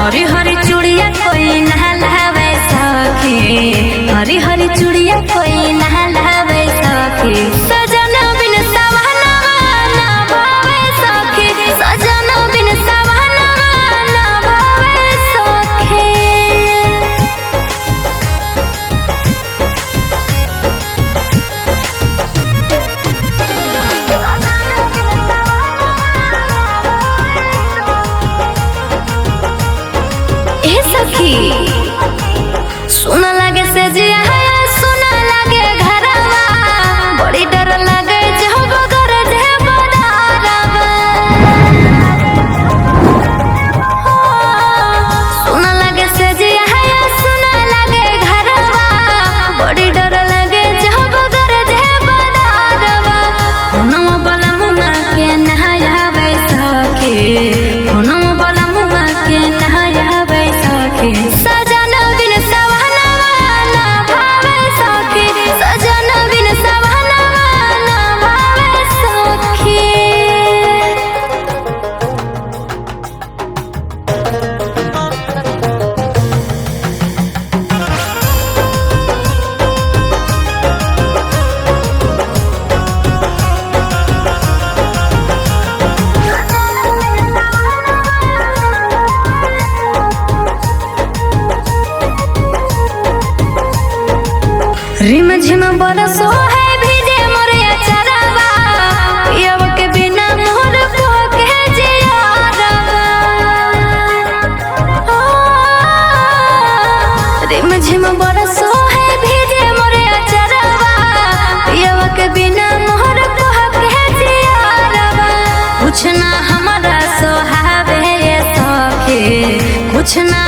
हरी हरी चूड़िया कोई नहलावे सखी, हरी हरी चूड़िया कोई नहलावे सखी। सजन बिन सवहना ना भावे सखी, सजन बिन सवहना ना भावे सखी। ए सखी सुन लगे से जिया है, सुन लगे घरवा, बड़ी डर लगे जब घर जे बदारवा। सुन लगे से जिया है, सुन लगे घरवा, बड़ी डर लगे जब घर जे बदारवा। हुनवा बला मुमा के नहायावे सखी, हुनवा बला मुमा के नहायावे सखी। सजन बिन सवहना ना भावे सखी, सजन बिन सवहना ना भावे सखी। रिम झिम बरसो है भीजे मोरे अचरवा, पियव के बिना मोर भोगे जियारवा। रिम झिम बरसो है भीजे मोरे अचरवा, पियव के बिना मोर भोगे जियारवा। कुछ ना हमारा सोहावे सखी, कुछ ना